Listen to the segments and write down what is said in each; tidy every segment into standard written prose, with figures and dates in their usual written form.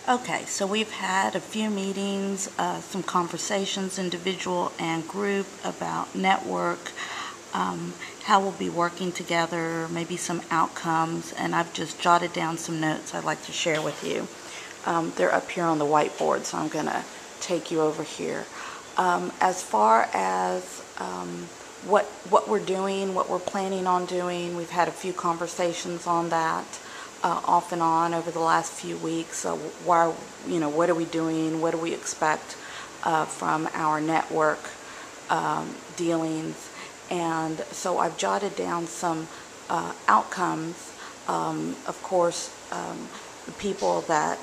Okay, so we've had a few meetings, some conversations, individual and group, about network, how we'll be working together, maybe some outcomes, and I've just jotted down some notes I'd like to share with you. They're up here on the whiteboard, so I'm going to take you over here. As far as what we're doing, what we're planning on doing, we've had a few conversations on that. Off and on over the last few weeks. What are we doing? What do we expect from our network dealings? And so I've jotted down some outcomes. Of course, the people that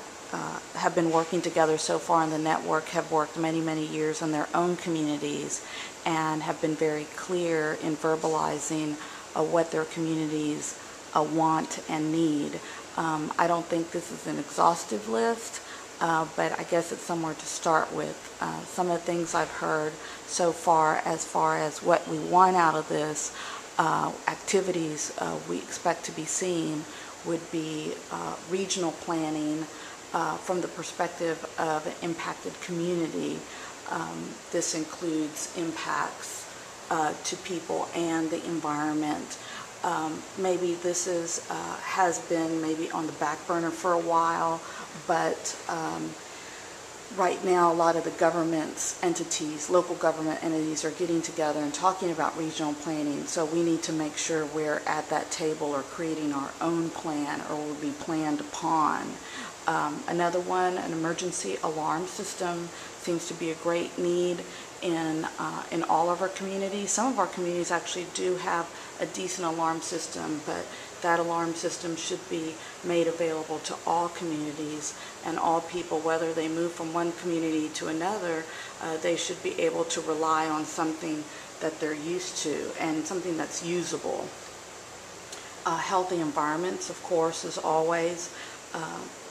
have been working together so far in the network have worked many, many years in their own communities and have been very clear in verbalizing what their communities want and need. I don't think this is an exhaustive list, but I guess it's somewhere to start with. Some of the things I've heard so far as what we want out of this, activities we expect to be seeing would be regional planning from the perspective of an impacted community. This includes impacts to people and the environment. Maybe this has been maybe on the back burner for a while, but right now a lot of the government's entities, local government entities, are getting together and talking about regional planning. So we need to make sure we're at that table or creating our own plan or will be planned upon. Another one, an emergency alarm system, seems to be a great need in all of our communities. Some of our communities actually do have a decent alarm system, but that alarm system should be made available to all communities and all people, whether they move from one community to another. They should be able to rely on something that they're used to and something that's usable. Healthy environments, of course, as always,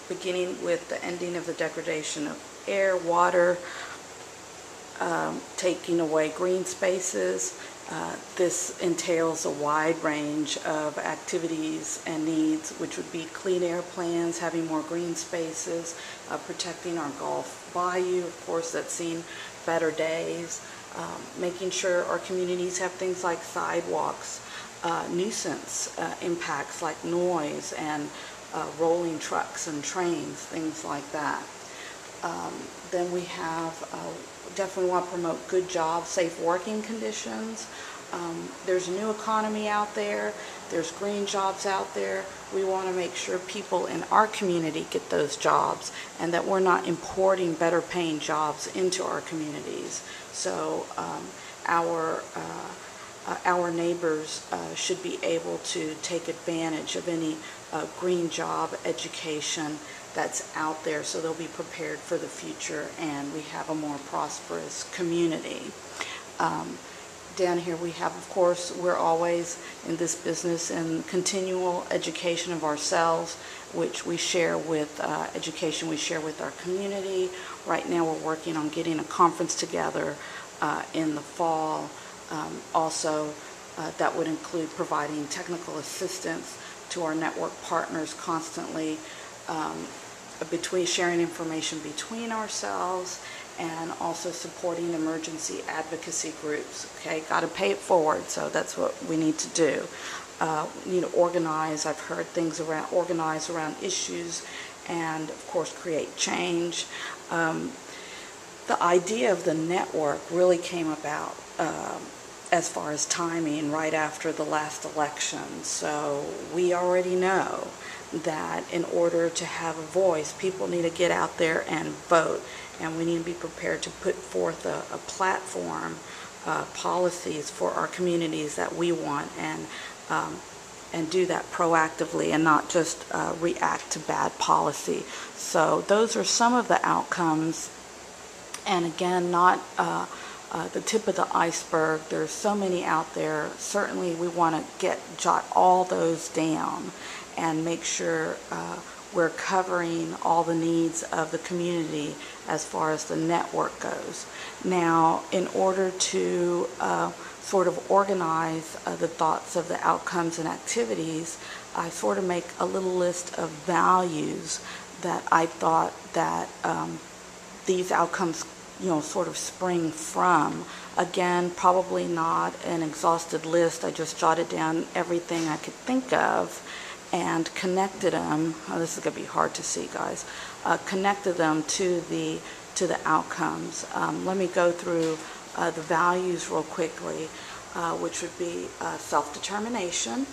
beginning with the ending of the degradation of air, water, taking away green spaces. This entails a wide range of activities and needs, which would be clean air plans, having more green spaces, protecting our Gulf Bayou, of course, that's seen better days, making sure our communities have things like sidewalks, nuisance impacts like noise and rolling trucks and trains, things like that. Then we have definitely want to promote good jobs, safe working conditions. There's a new economy out there. There's green jobs out there. We want to make sure people in our community get those jobs and that we're not importing better paying jobs into our communities. So our neighbors should be able to take advantage of any green job education that's out there, so they'll be prepared for the future and we have a more prosperous community. Down here we have, of course, we're always in this business in continual education of ourselves, which we share with education we share with our community. Right now we're working on getting a conference together in the fall. Also, that would include providing technical assistance to our network partners constantly, between sharing information between ourselves and also supporting emergency advocacy groups. Okay, got to pay it forward, so that's what we need to do. Organize. I've heard things around organize around issues, and of course create change. The idea of the network really came about as far as timing right after the last election. So we already know that in order to have a voice, people need to get out there and vote, and we need to be prepared to put forth a platform, policies for our communities that we want, and do that proactively and not just react to bad policy. So those are some of the outcomes, and again, not the tip of the iceberg. There's so many out there. Certainly we want to jot all those down and make sure we're covering all the needs of the community as far as the network goes. Now, in order to sort of organize the thoughts of the outcomes and activities, I sort of make a little list of values that I thought that these outcomes, sort of spring from. Again, probably not an exhausted list. I just jotted down everything I could think of and connected them. Oh, this is going to be hard to see, guys. Connected them to the outcomes. Let me go through the values real quickly, which would be self-determination,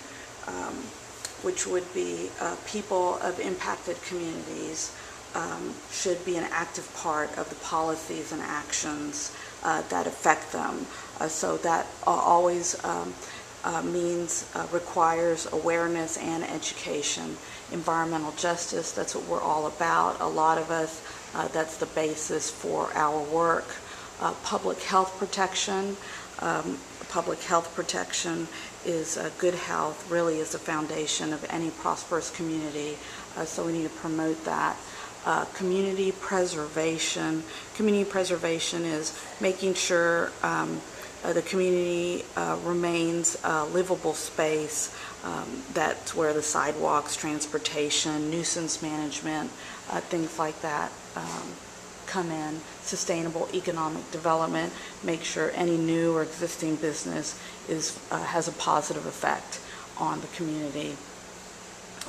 which would be people of impacted communities should be an active part of the policies and actions that affect them. So that always means requires awareness and education. Environmental justice, that's what we're all about. A lot of us, that's the basis for our work. Public health protection. Public health protection is good health, really is the foundation of any prosperous community. So we need to promote that. Community preservation. Community preservation is making sure the community remains a livable space. That's where the sidewalks, transportation, nuisance management, things like that come in. Sustainable economic development, make sure any new or existing business has a positive effect on the community.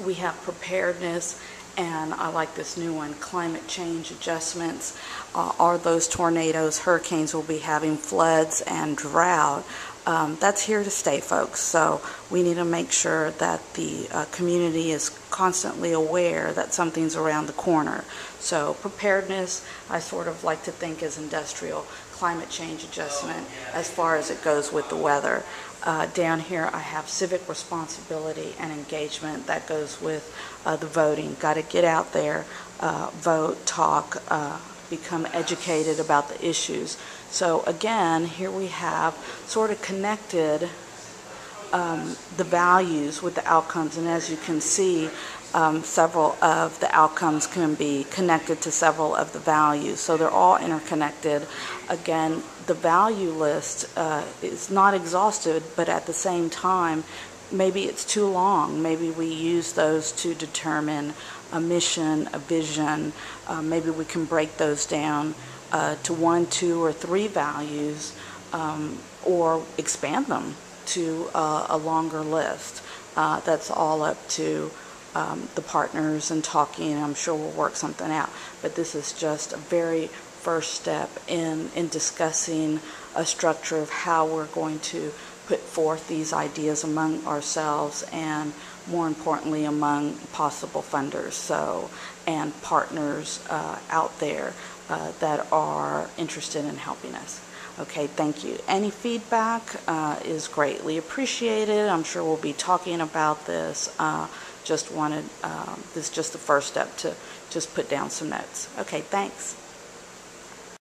We have preparedness, and I like this new one, climate change adjustments. Are those tornadoes, hurricanes we'll be having, floods and drought? That's here to stay, folks. So we need to make sure that the community is constantly aware that something's around the corner. So preparedness, I sort of like to think as industrial. Climate change adjustment as far as it goes with the weather. Down here I have civic responsibility and engagement. That goes with the voting. Got to get out there, vote, talk, become educated about the issues. So again, here we have sort of connected the values with the outcomes, and as you can see, several of the outcomes can be connected to several of the values. So they're all interconnected. Again, the value list is not exhaustive, but at the same time, maybe it's too long. Maybe we use those to determine a mission, a vision. Maybe we can break those down to 1, 2, or 3 values, or expand them to a longer list. That's all up to the partners and talking, and I'm sure we'll work something out. But this is just a very first step in discussing a structure of how we're going to put forth these ideas among ourselves, and more importantly among possible funders, and partners out there that are interested in helping us. Okay, thank you. Any feedback is greatly appreciated. I'm sure we'll be talking about this. This is just the first step to just put down some notes. Okay, thanks.